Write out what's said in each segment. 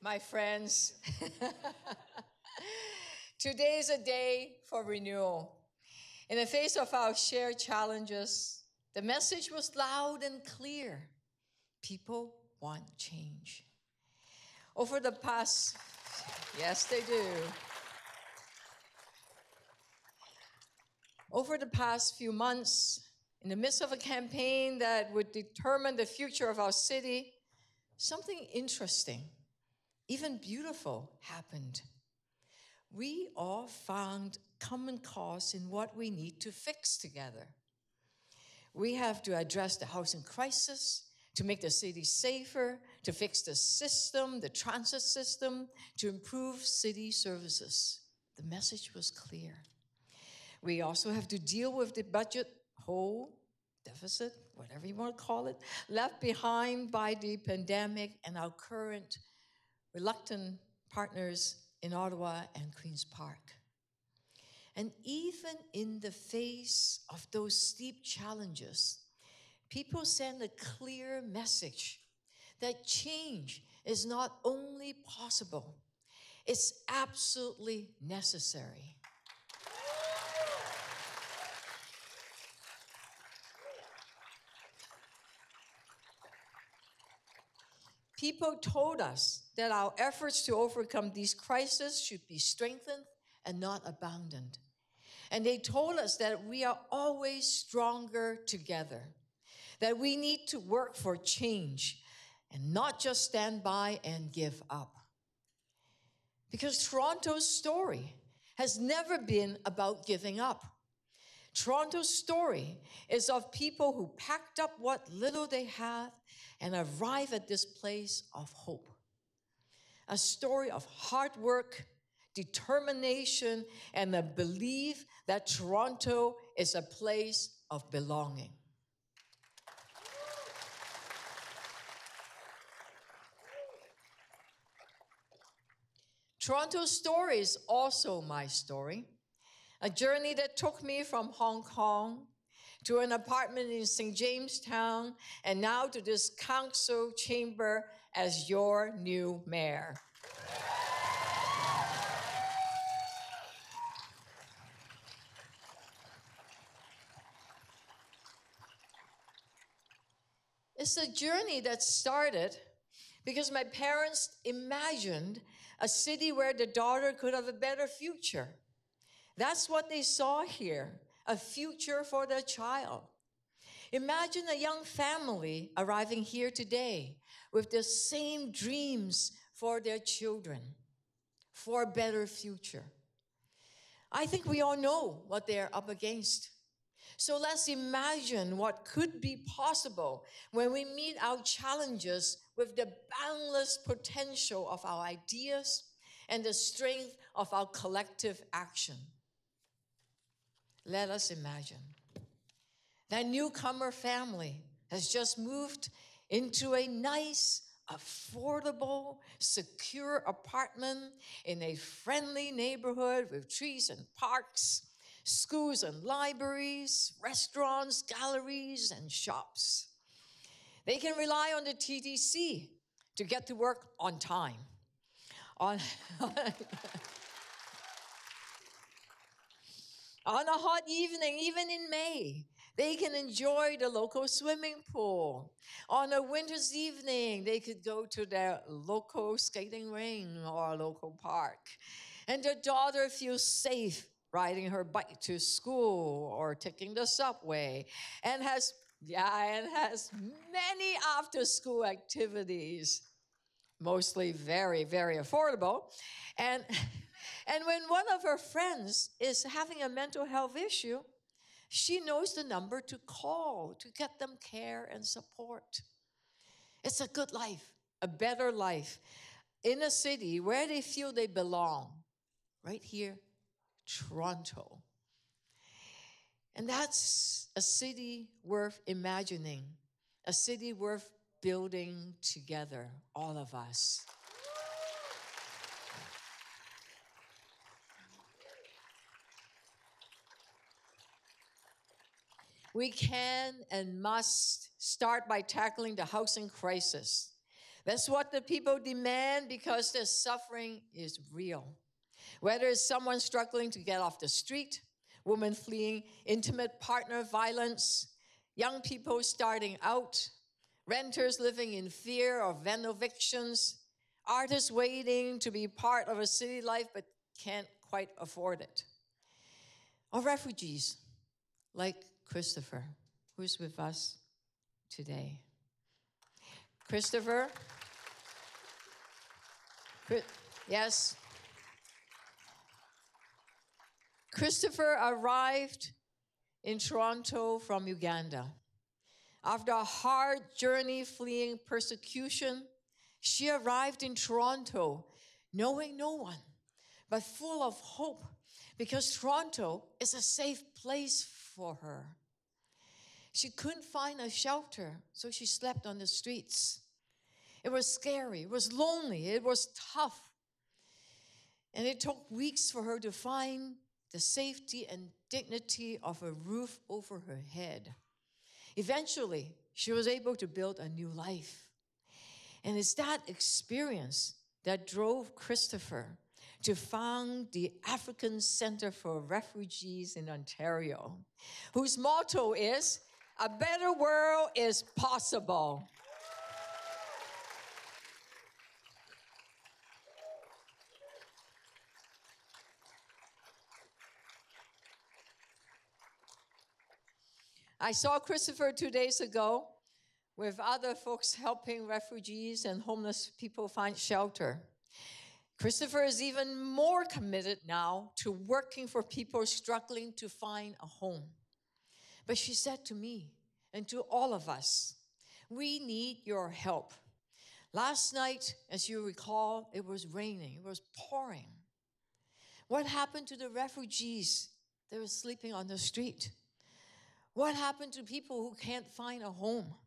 My friends. Today is a day for renewal. In the face of our shared challenges, the message was loud and clear. People want change. Over the past, yes, they do. Over the past few months, in the midst of a campaign that would determine the future of our city, something interesting, even beautiful, happened. We all found common cause in what we need to fix together. We have to address the housing crisis, to make the city safer, to fix the system, the transit system, to improve city services. The message was clear. We also have to deal with the budget hole, deficit, whatever you want to call it, left behind by the pandemic and our current reluctant partners in Ottawa and Queen's Park. And even in the face of those steep challenges, people send a clear message that change is not only possible, it's absolutely necessary. People told us that our efforts to overcome these crises should be strengthened and not abandoned. And they told us that we are always stronger together, that we need to work for change and not just stand by and give up. Because Toronto's story has never been about giving up. Toronto's story is of people who packed up what little they had and arrived at this place of hope. A story of hard work, determination, and a belief that Toronto is a place of belonging. Toronto's story is also my story. A journey that took me from Hong Kong to an apartment in St. Jamestown and now to this council chamber as your new mayor. It's a journey that started because my parents imagined a city where the daughter could have a better future. That's what they saw here, a future for their child. Imagine a young family arriving here today with the same dreams for their children, for a better future. I think we all know what they're up against. So let's imagine what could be possible when we meet our challenges with the boundless potential of our ideas and the strength of our collective action. Let us imagine. That newcomer family has just moved into a nice, affordable, secure apartment in a friendly neighborhood with trees and parks, schools and libraries, restaurants, galleries, and shops. They can rely on the TTC to get to work on time. On a hot evening, even in May, they can enjoy the local swimming pool. On a winter's evening, they could go to their local skating rink or local park. And their daughter feels safe riding her bike to school or taking the subway and has many after-school activities, mostly very, very affordable. And when one of her friends is having a mental health issue, she knows the number to call to get them care and support. It's a good life, a better life in a city where they feel they belong, right here, Toronto. And that's a city worth imagining, a city worth building together, all of us. We can and must start by tackling the housing crisis. That's what the people demand because their suffering is real. Whether it's someone struggling to get off the street, women fleeing intimate partner violence, young people starting out, renters living in fear of evictions, artists waiting to be part of a city life but can't quite afford it, or refugees like Christopher, who's with us today. Christopher? Yes. Christopher arrived in Toronto from Uganda. After a hard journey fleeing persecution, she arrived in Toronto knowing no one, but full of hope because Toronto is a safe place for her. She couldn't find a shelter, so she slept on the streets. It was scary, it was lonely, it was tough. And it took weeks for her to find the safety and dignity of a roof over her head. Eventually, she was able to build a new life. And it's that experience that drove Christopher to found the African Center for Refugees in Ontario, whose motto is, "A better world is possible." I saw Christopher 2 days ago with other folks helping refugees and homeless people find shelter. Christopher is even more committed now to working for people struggling to find a home. But she said to me and to all of us, we need your help. Last night, as you recall, it was raining, it was pouring. What happened to the refugees that were sleeping on the street? What happened to people who can't find a home?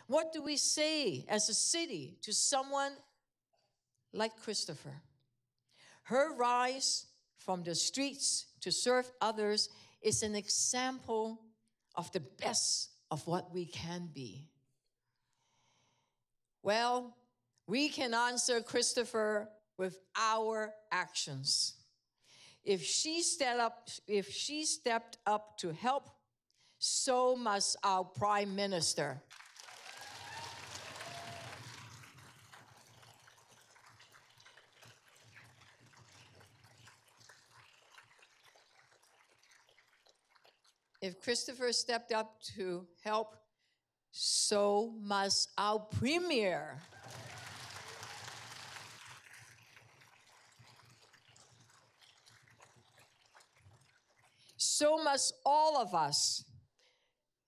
What do we say as a city to someone like Christopher? Her rise from the streets to serve others is an example of the best of what we can be. Well, we can answer Christopher with our actions. If she stepped up to help, so must our Prime Minister. If Christopher stepped up to help, so must our Premier. So must all of us,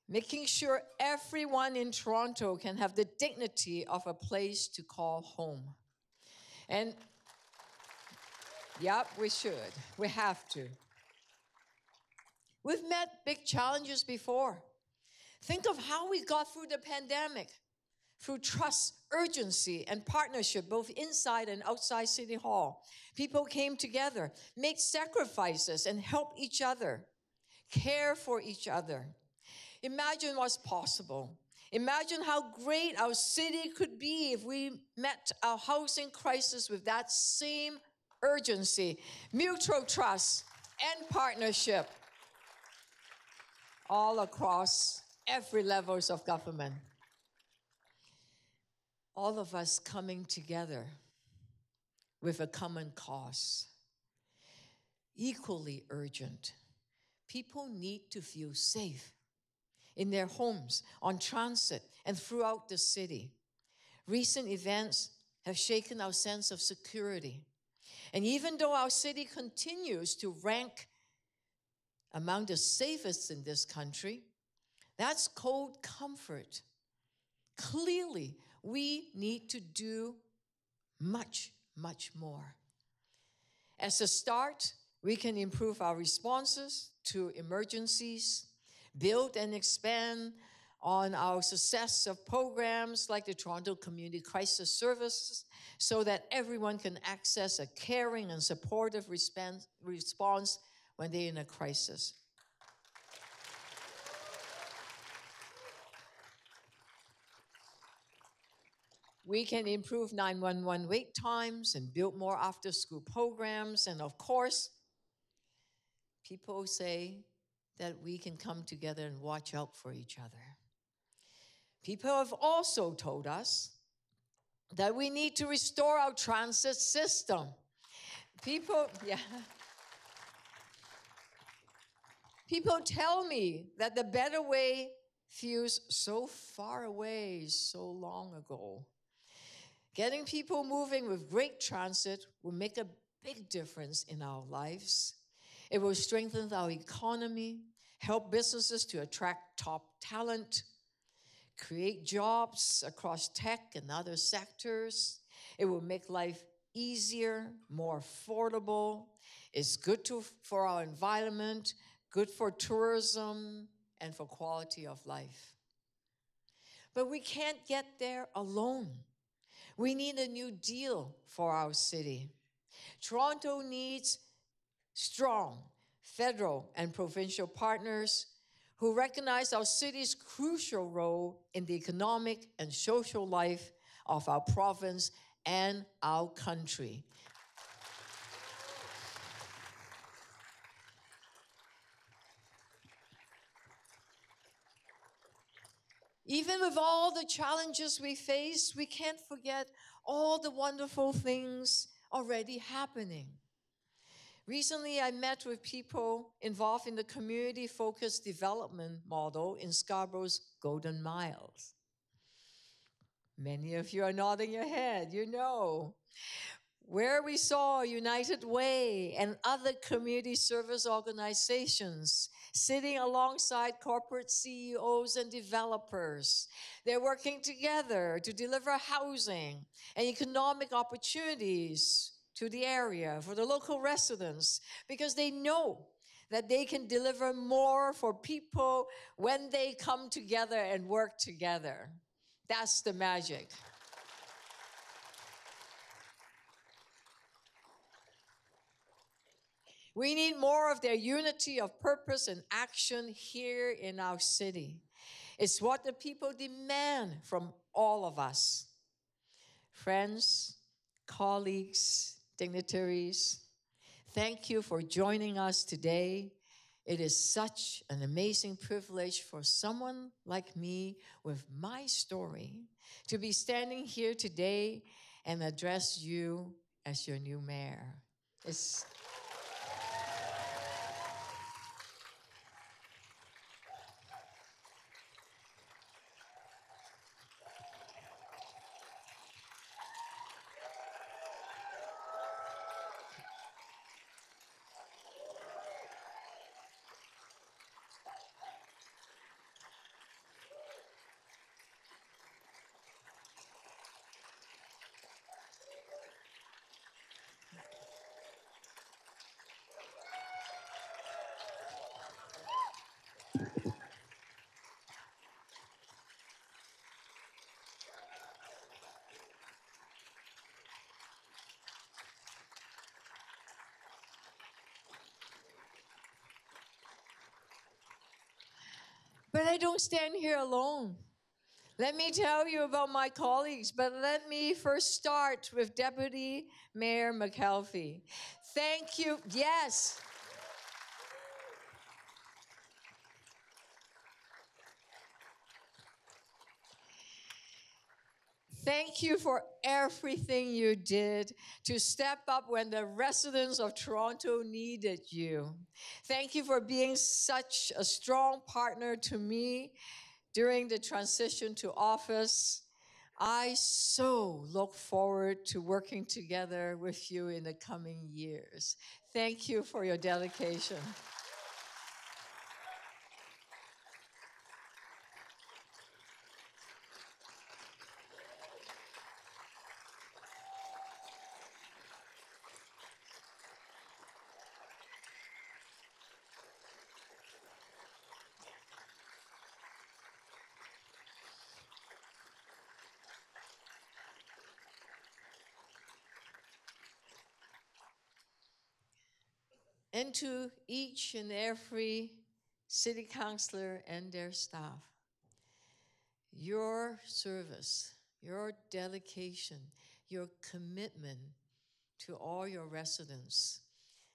making sure everyone in Toronto can have the dignity of a place to call home. And, yep, we should. We have to. We've met big challenges before. Think of how we got through the pandemic, through trust, urgency, and partnership, both inside and outside City Hall. People came together, made sacrifices, and helped each other, care for each other. Imagine what's possible. Imagine how great our city could be if we met our housing crisis with that same urgency, mutual trust, and partnership all across every levels of government. All of us coming together with a common cause. Equally urgent. People need to feel safe in their homes, on transit, and throughout the city. Recent events have shaken our sense of security. And even though our city continues to rank among the safest in this country, that's cold comfort. Clearly, we need to do much, much more. As a start, we can improve our responses to emergencies, build and expand on our success of programs like the Toronto Community Crisis Services so that everyone can access a caring and supportive response when they're in a crisis. We can improve 911 wait times and build more after school programs. And of course, people say that we can come together and watch out for each other. People have also told us that we need to restore our transit system. People, yeah. People tell me that the better way feels so far away, so long ago. Getting people moving with great transit will make a big difference in our lives. It will strengthen our economy, help businesses to attract top talent, create jobs across tech and other sectors. It will make life easier, more affordable. It's good for our environment, good for tourism, and for quality of life. But we can't get there alone. We need a new deal for our city. Toronto needs strong federal and provincial partners who recognize our city's crucial role in the economic and social life of our province and our country. Even with all the challenges we face, we can't forget all the wonderful things already happening. Recently, I met with people involved in the community-focused development model in Scarborough's Golden Miles. Many of you are nodding your head, you know. Where we saw United Way and other community service organizations sitting alongside corporate CEOs and developers. They're working together to deliver housing and economic opportunities to the area for the local residents because they know that they can deliver more for people when they come together and work together. That's the magic. We need more of their unity of purpose and action here in our city. It's what the people demand from all of us. Friends, colleagues, dignitaries, thank you for joining us today. It is such an amazing privilege for someone like me with my story to be standing here today and address you as your new mayor. But I don't stand here alone. Let me tell you about my colleagues, but let me first start with Deputy Mayor McKelvey. Thank you. Yes. Thank you for everything you did to step up when the residents of Toronto needed you. Thank you for being such a strong partner to me during the transition to office. I so look forward to working together with you in the coming years. Thank you for your dedication. And to each and every city councillor and their staff, your service your dedication, your commitment to all your residents,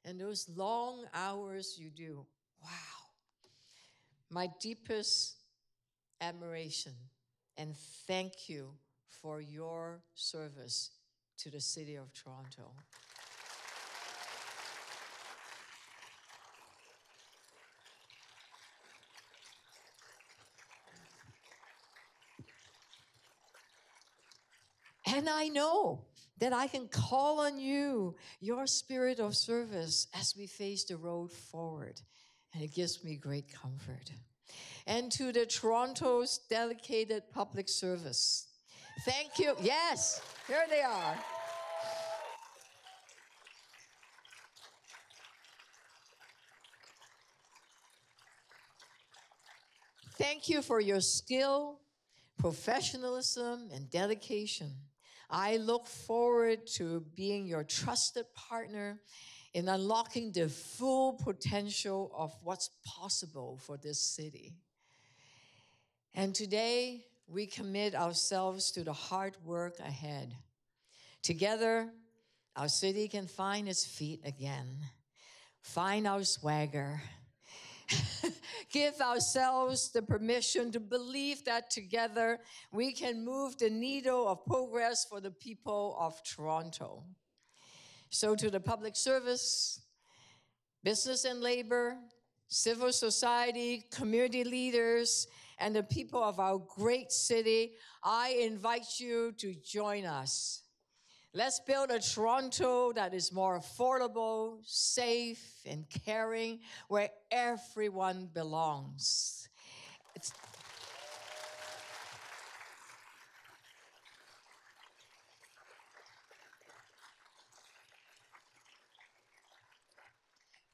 and those long hours you do. Wow. My deepest admiration and thank you for your service to the City of Toronto. And I know that I can call on you, your spirit of service, as we face the road forward. And it gives me great comfort. And to the Toronto's dedicated public service, thank you. Yes, here they are. Thank you for your skill, professionalism, and dedication. I look forward to being your trusted partner in unlocking the full potential of what's possible for this city. And today, we commit ourselves to the hard work ahead. Together, our city can find its feet again, find our swagger, give ourselves the permission to believe that together we can move the needle of progress for the people of Toronto. So to the public service, business and labor, civil society, community leaders, and the people of our great city, I invite you to join us. Let's build a Toronto that is more affordable, safe, and caring, where everyone belongs.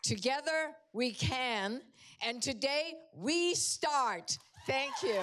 Together we can, and today we start. Thank you.